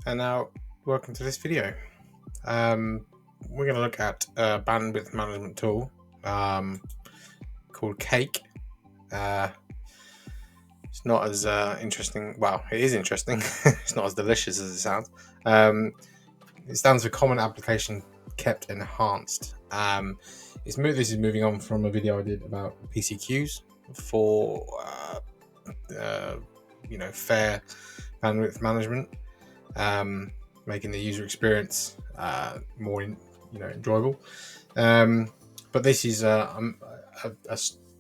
And now, welcome to this video. We're going to look at a bandwidth management tool called Cake. It's not as interesting. Well, it is interesting. It's not as delicious as it sounds. It stands for Common Application Kept Enhanced. This is moving on from a video I did about PCQs for fair bandwidth management. Making the user experience more enjoyable. But this is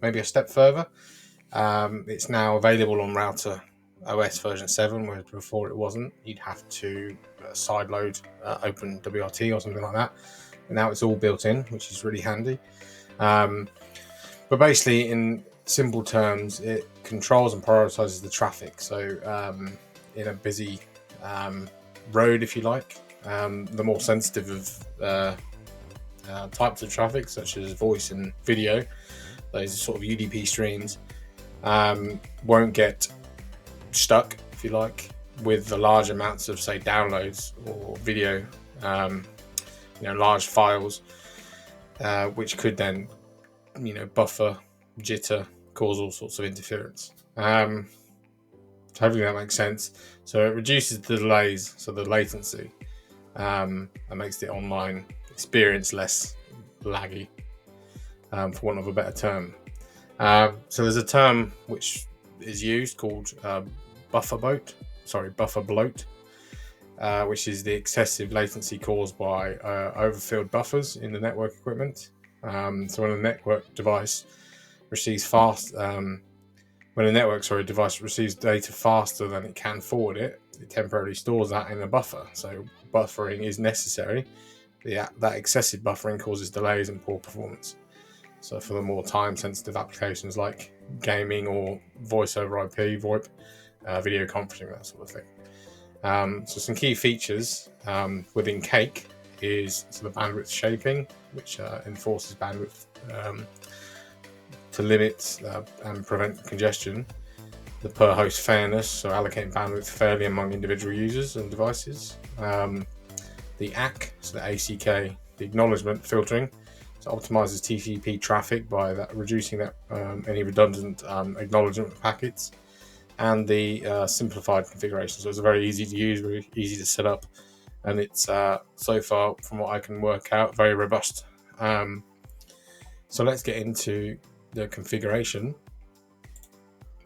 maybe a step further. It's now available on router OS version 7, whereas before it wasn't. You'd have to sideload open WRT or something like that. But now it's all built in, which is really handy. But basically, in simple terms, it controls and prioritizes the traffic. So in a busy road, if you like, the more sensitive of types of traffic, such as voice and video, those sort of UDP streams, won't get stuck, if you like, with the large amounts of, say, downloads or video, large files, which could then, buffer, jitter, cause all sorts of interference. Hopefully that makes sense. So it reduces the delays, so the latency, and makes the online experience less laggy, for want of a better term. So there's a term which is used called bufferbloat, which is the excessive latency caused by overfilled buffers in the network equipment. So when a network device receives device receives data faster than it can forward it, it temporarily stores that in a buffer. So buffering is necessary. That excessive buffering causes delays and poor performance. So for the more time-sensitive applications like gaming or voice over IP, VoIP, video conferencing, that sort of thing. So some key features within Cake is the bandwidth shaping, which enforces bandwidth to limit and prevent congestion. The per host fairness, so allocating bandwidth fairly among individual users and devices. The ACK, so the ACK, the acknowledgement filtering, so optimizes TCP traffic by reducing any redundant acknowledgement packets. And the simplified configuration, so it's very easy to use, very easy to set up, and it's so far, from what I can work out, very robust. So let's get into the configuration.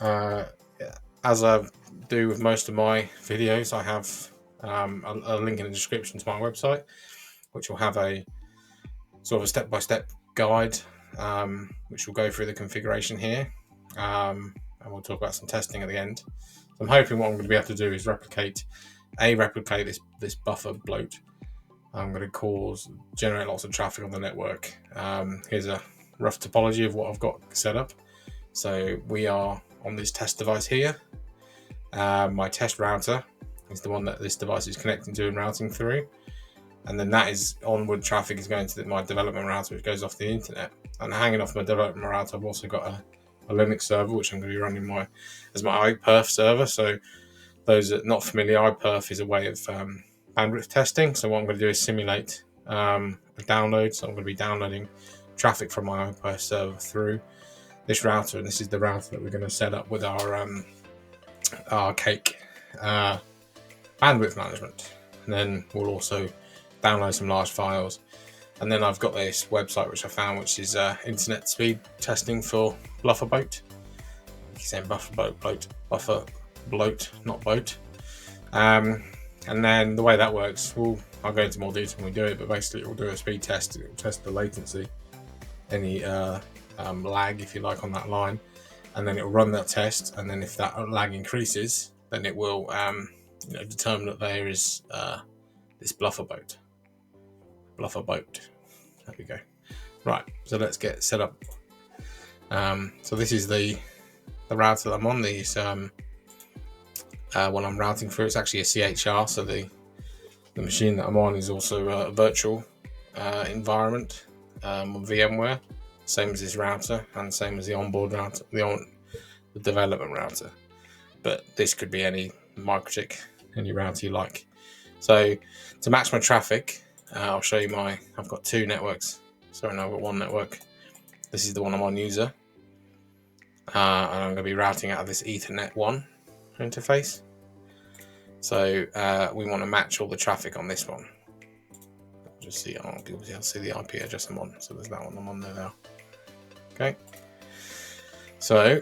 As I do with most of my videos, I have a link in the description to my website, which will have a sort of a step-by-step guide, which will go through the configuration here, and we'll talk about some testing at the end. So I'm hoping what I'm going to be able to do is replicate this buffer bloat. I'm going to generate lots of traffic on the network. Here's a rough topology of what I've got set up. So we are on this test device here. My test router is the one that this device is connecting to and routing through. And then that is onward traffic is going to my development router, which goes off the internet. And hanging off my development router, I've also got a Linux server, which I'm going to be running as my iPerf server. So those that are not familiar, iPerf is a way of bandwidth testing. So what I'm going to do is simulate a download. So I'm going to be downloading traffic from my iPerf server through this router, and this is the router that we're going to set up with our Cake bandwidth management. And then we'll also download some large files. And then I've got this website which I found, which is internet speed testing for bufferbloat. Keep saying bufferbloat, not boat. And then the way that works, I'll go into more detail when we do it, but basically it will do a speed test. It will test the latency, any lag, if you like, on that line, and then it will run that test. And then if that lag increases, then it will determine that there is this bufferbloat. There we go. Right, so let's get set up. So this is the router that I'm on. These when I'm routing through, it's actually a CHR. So the machine that I'm on is also a virtual environment on VMware, same as this router and same as the onboard router, the development router. But this could be any MikroTik, any router you like. So to match my traffic, I'll show you I've got two networks. Sorry, no, I've got one network. This is the one I'm on user. And I'm going to be routing out of this Ethernet 1 interface. So we want to match all the traffic on this one. Just see, I'll see the IP address I'm on. So there's that one, I'm on there now. Okay. So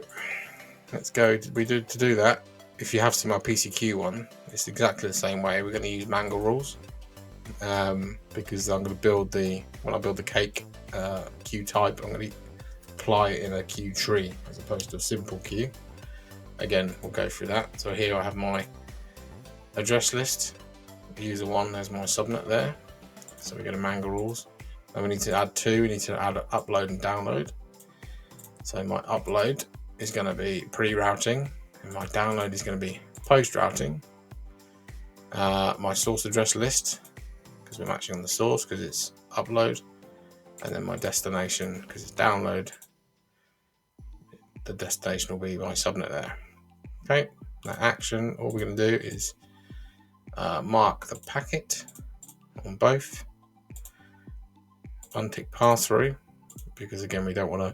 let's go. To do that, if you have seen my PCQ one, it's exactly the same way. We're going to use Mangle rules because I'm going to build when I build the cake queue type, I'm going to apply it in a queue tree as opposed to a simple queue. Again, we'll go through that. So here I have my address list, user 1, there's my subnet there. So we go to Mangle rules. And we need to add 2, we need to add upload and download. So my upload is going to be pre-routing, and my download is going to be post-routing. My source address list, because we're matching on the source because it's upload, and then my destination because it's download. The destination will be my subnet there. Okay, that action, all we're going to do is mark the packet on both, untick pass through, because again we want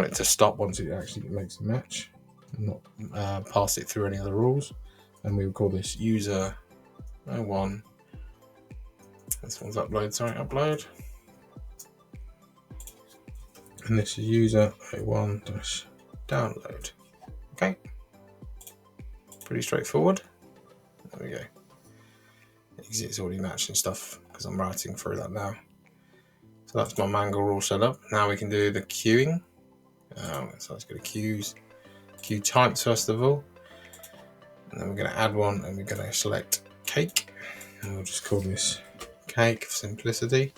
it to stop once it actually makes a match, and not pass it through any other rules. And we will call this user 01. This one's upload. And this is user 01-download. Okay, pretty straightforward. There we go. It's already matching stuff because I'm writing through that now. So that's my Mangle rule setup. Now we can do the queuing. So let's go to queues, queue types first of all, and then we're going to add one, and we're going to select cake, and we'll just call this cake for simplicity.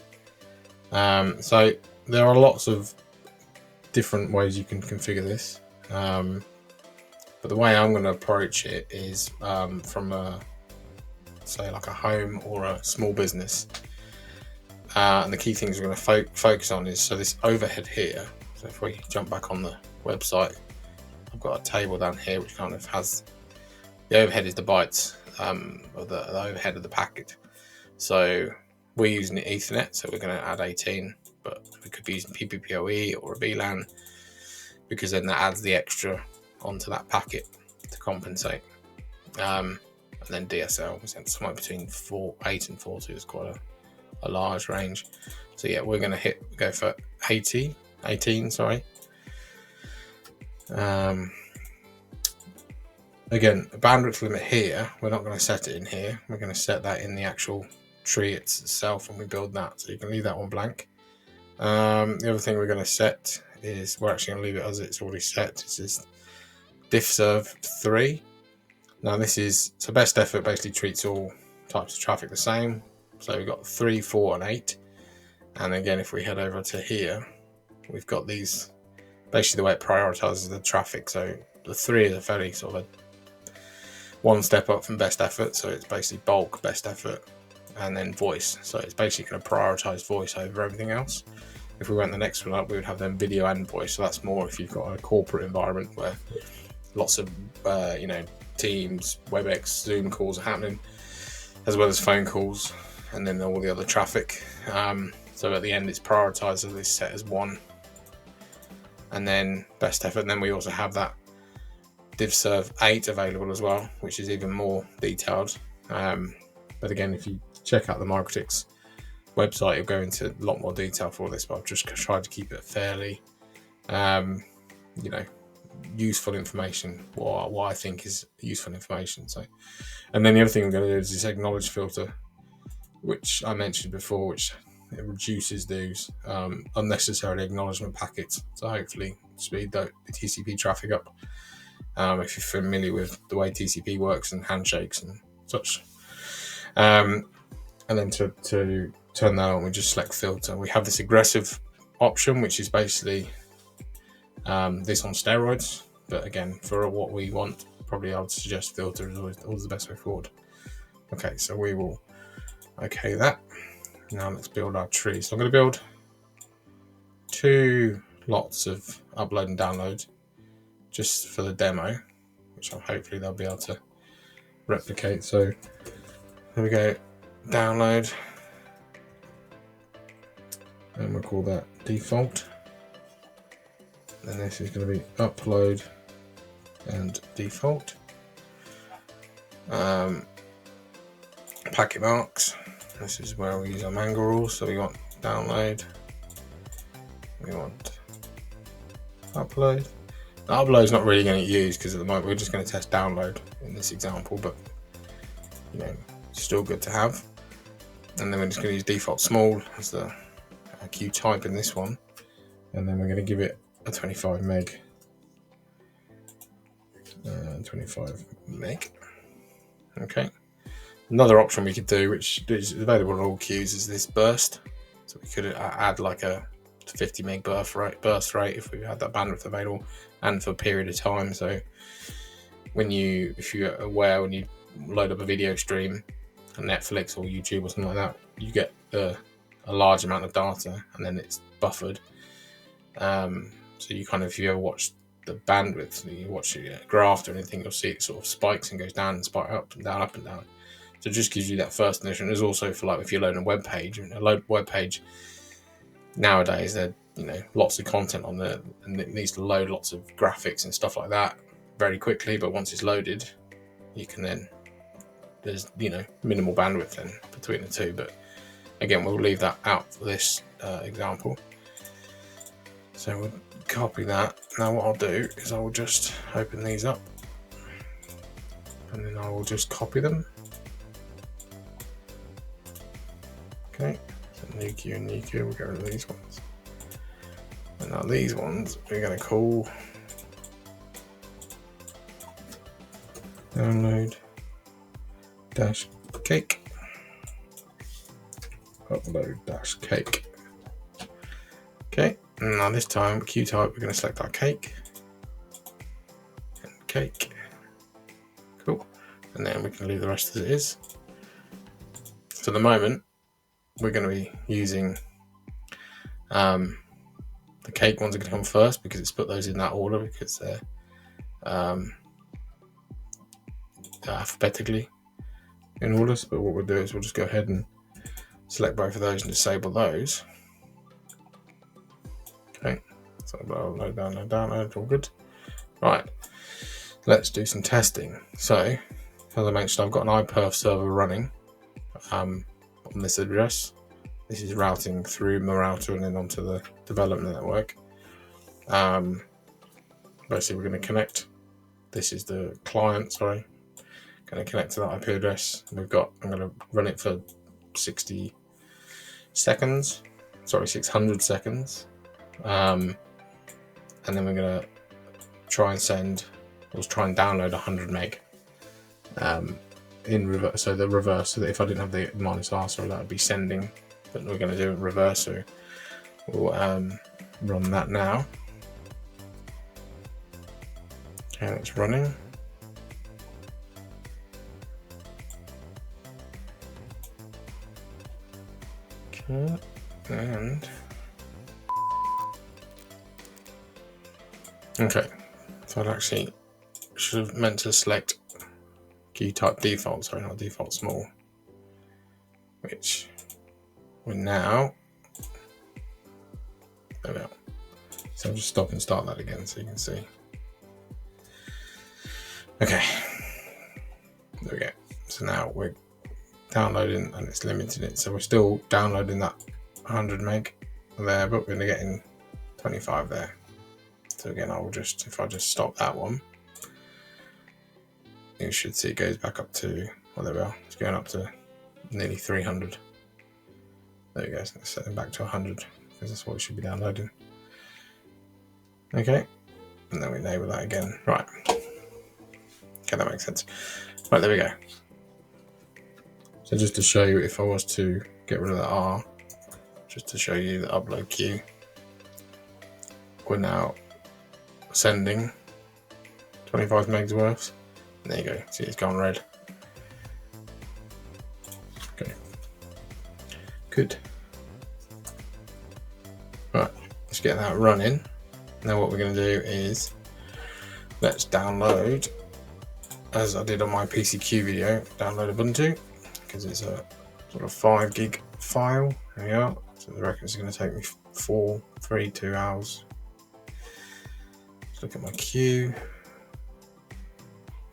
So there are lots of different ways you can configure this, but the way I'm going to approach it is from say like a home or a small business, and the key things we're going to focus on is this overhead here. So if we jump back on the website, I've got a table down here which kind of has the overhead is the bytes of the overhead of the packet. So we're using the Ethernet, so we're going to add 18, but we could be using PPPoE or a VLAN because then that adds the extra onto that packet to compensate. And then DSL, somewhere between 8 and 40 is quite a large range. So yeah, we're going to go for 18. Again, a bandwidth limit here, we're not going to set it in here. We're going to set that in the actual tree itself when we build that. So you can leave that one blank. The other thing we're going to set is, we're actually going to leave it as it's already set. This is diffserve 3. Now this is, so best effort basically treats all types of traffic the same. So we've got 3, 4, and 8. And again, if we head over to here, we've got these, basically the way it prioritizes the traffic. So the 3 is a fairly sort of a one step up from best effort. So it's basically bulk, best effort, and then voice. So it's basically going to prioritize voice over everything else. If we went the next one up, we would have then video and voice. So that's more if you've got a corporate environment where lots of, Teams, WebEx, Zoom calls are happening, as well as phone calls, and then all the other traffic. So at the end, it's prioritized as this set as 1, and then best effort. And then we also have that divserve 8 available as well, which is even more detailed. But again, if you check out the MikroTik's website, you'll go into a lot more detail for this, but I've just tried to keep it fairly, useful information, what I think is useful information. So, and then the other thing I'm going to do is this acknowledge filter, which I mentioned before, which it reduces those unnecessary acknowledgement packets. So hopefully speed the TCP traffic up. If you're familiar with the way TCP works and handshakes and such. And then to turn that on, we just select filter. We have this aggressive option, which is basically this on steroids. But again, for what we want, probably I would suggest filter is always the best way forward. Okay, so we will okay that. Now let's build our tree. So I'm going to build 2 lots of upload and download just for the demo, which hopefully they'll be able to replicate. So There we go, download, and we'll call that default. And this is going to be upload and default. Packet marks. This is where we use our Mangle rules. So we want download. We want upload. The upload is not really going to use because at the moment we're just going to test download in this example, but you know, it's still good to have. And then we're just going to use default small as the queue type in this one, and then we're going to give it a 25 meg. 25 meg. Okay. Another option we could do, which is available on all queues, is this burst. So we could add like a 50 meg burst rate if we had that bandwidth available, and for a period of time. So if you're aware, when you load up a video stream on Netflix or YouTube or something like that, you get a large amount of data and then it's buffered. So you kind of, if you ever watch the bandwidth, you watch a graph or anything, you'll see it sort of spikes and goes down and spike up and down, up and down. So it just gives you that first initial. There's also for like if you're loading a web page, nowadays there, lots of content on there, and it needs to load lots of graphics and stuff like that very quickly. But once it's loaded, you can then, there's minimal bandwidth then between the two. But again, we'll leave that out for this example. So we'll copy that. Now what I'll do is I will just open these up, and then I will just copy them. Okay, so new queue and new queue, we'll get rid of these ones. And now these ones we're going to call download dash cake, upload dash cake. Okay, and now this time queue type we're going to select our cake and cake. Cool, and then we can leave the rest as it is. So at the moment we're going to be using the cake ones are going to come first because it's put those in that order because they're alphabetically in order. But what we'll do is we'll just go ahead and select both of those and disable those. Okay, so download, all good. Right, let's do some testing. So, as I mentioned, I've got an iPerf server running on this address. This is routing through my router and then onto the development network. Basically, we're going to connect. This is the client, sorry. Going to connect to that IP address. I'm going to run it for 60 seconds. Sorry, 600 seconds. And then we're going to try and download 100 meg in reverse. So the reverse, so that if I didn't have the -r, sorry, that would be sending. But we're going to do it in reverse, so we'll run that now. Okay, it's running. Okay, and okay, so I actually should have meant to select queue type default, sorry, not default small, which we're now. There we are. So I'll just stop and start that again so you can see. Okay, there we go. So now we're downloading and it's limiting it. So we're still downloading that 100 meg there, but we're going to get in 25 there. So again, if I just stop that one, you should see it goes back up to, well, there we are. It's going up to nearly 300. There we go. So let's set them back to 100 because that's what it should be downloading. Okay, and then we enable that again. Right. Okay, that makes sense. Right, there we go. So just to show you, if I was to get rid of that R, just to show you the upload queue, we're now sending 25 megs worth. And there you go. See, it's gone red. Okay. Good. Right, let's get that running. Now what we're going to do is let's download, as I did on my PCQ video, download Ubuntu. because it's a sort of 5 gig file. There we are. So I reckon it's going to take me 2 hours. Let's look at my queue.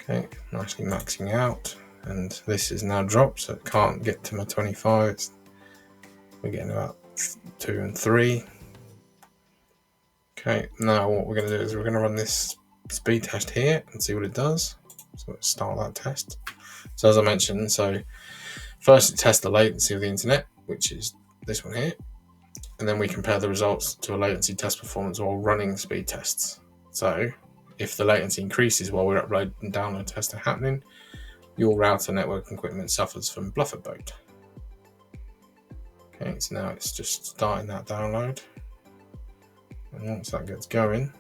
Okay, nicely maxing out, and this is now dropped, so it can't get to my 25. We're getting about 2 and 3. Okay, now what we're going to do is we're going to run this speed test here and see what it does. So let's start that test. So as I mentioned, so first it tests the latency of the internet, which is this one here, and then we compare the results to a latency test performance while running speed tests. So if the latency increases while we're upload and download tests are happening, your router network equipment suffers from bufferbloat. Okay, so now it's just starting that download. And once that gets going,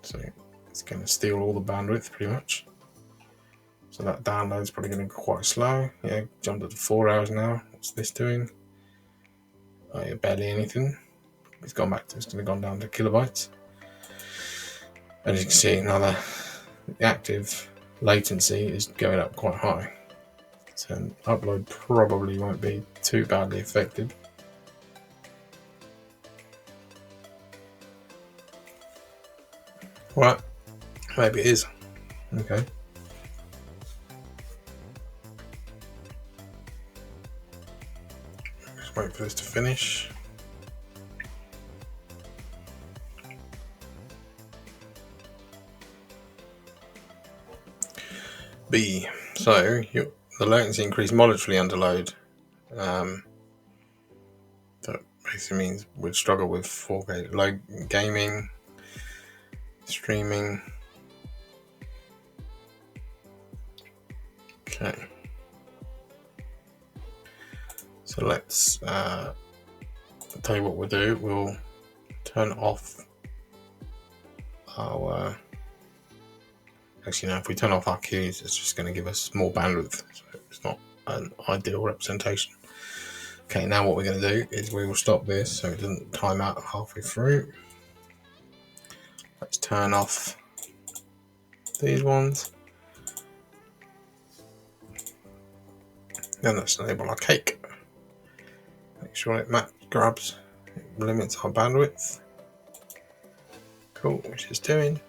so it's going to steal all the bandwidth pretty much. So that download is probably going to go quite slow. Yeah, jumped up to 4 hours now. What's this doing? Oh yeah, barely anything. It's gone back to, it's going to gone down to kilobytes. As you can see, now the active latency is going up quite high. So upload probably won't be too badly affected. Well, maybe it is. Okay. Just wait for this to finish. B. So the latency increased moderately under load. That basically means we'd struggle with 4K low gaming, streaming. Okay. So let's tell you what we'll do. We'll turn off our. Actually, no, if we turn off our queues, it's just going to give us more bandwidth. So it's not an ideal representation. Okay, now what we're going to do is we will stop this so it doesn't time out halfway through. Let's turn off these ones. Then let's enable our cake. Make sure it grabs, it limits our bandwidth. Cool, which it's doing.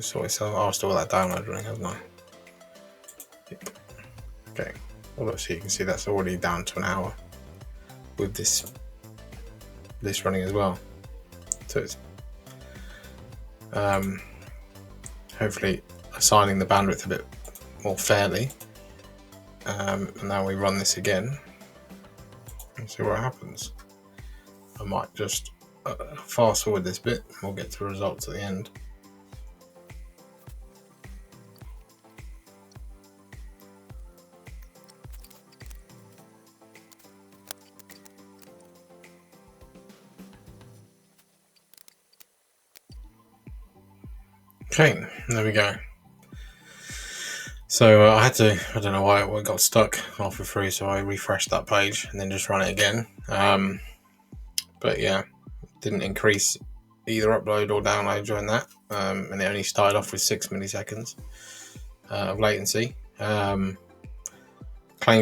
So I'll store that download running, haven't I? Yep. Okay. Well, so you can see that's already down to an hour with this running as well. So it's hopefully assigning the bandwidth a bit more fairly. And now we run this again and see what happens. I might just fast forward this bit and we'll get to the results at the end. Okay, there we go. So I don't know why it got stuck halfway through, so I refreshed that page and then just run it again. But yeah, didn't increase either upload or download during that, and it only started off with 6 milliseconds of latency. Claims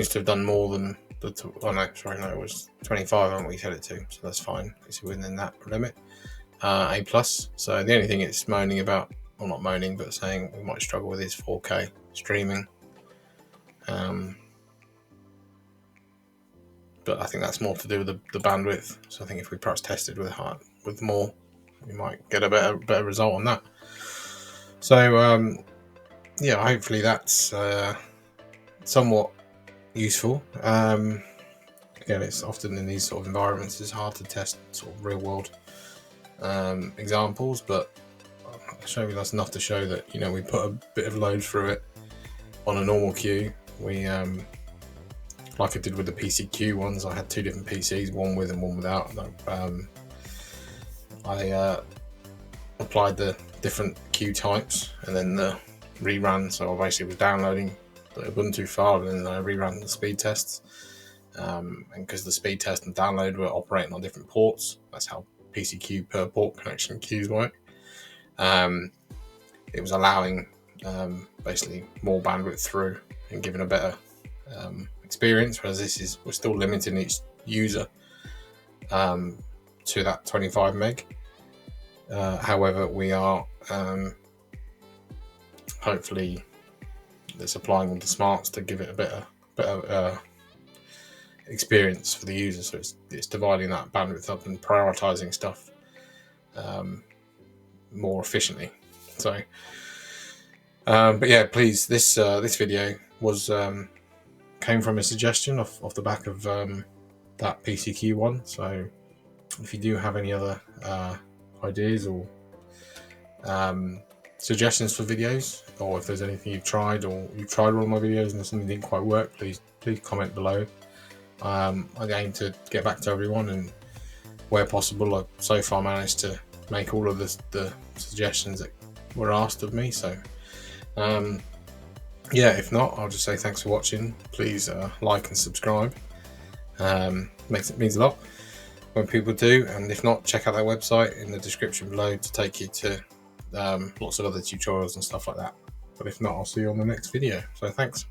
to have done more than it was 25 on what we set it to, so that's fine. It's within that limit. A+. So the only thing it's moaning about, well, not moaning, but saying we might struggle with is 4K streaming. But I think that's more to do with the bandwidth. So I think if we perhaps tested with more, we might get a better result on that. So yeah, hopefully that's somewhat useful. Again, it's often in these sort of environments it's hard to test sort of real world examples, but I'll show you that's enough to show that, you know, we put a bit of load through it on a normal queue. We like I did with the PCQ ones, I had 2 different PCs, one with and one without. I applied the different queue types and then the rerun. So I basically was downloading the Ubuntu file and then I reran the speed tests. And because the speed test and download were operating on different ports, that's how PCQ per port connection queues work. It was allowing basically more bandwidth through and giving a better experience, whereas we're still limiting each user to that 25 meg. However, we are hopefully supplying all the smarts to give it a better experience for the user. So it's dividing that bandwidth up and prioritizing stuff more efficiently. So, but yeah, please, this video was came from a suggestion off the back of that PCQ one. So if you do have any other ideas or suggestions for videos, or if there's anything you've tried, or you've tried one of my videos and something didn't quite work, please comment below. I aim to get back to everyone, and where possible I've so far managed to make all of the suggestions that were asked of me. So yeah, if not, I'll just say thanks for watching. Please like and subscribe. Means a lot when people do, and if not, check out their website in the description below to take you to lots of other tutorials and stuff like that. But if not, I'll see you on the next video. So thanks.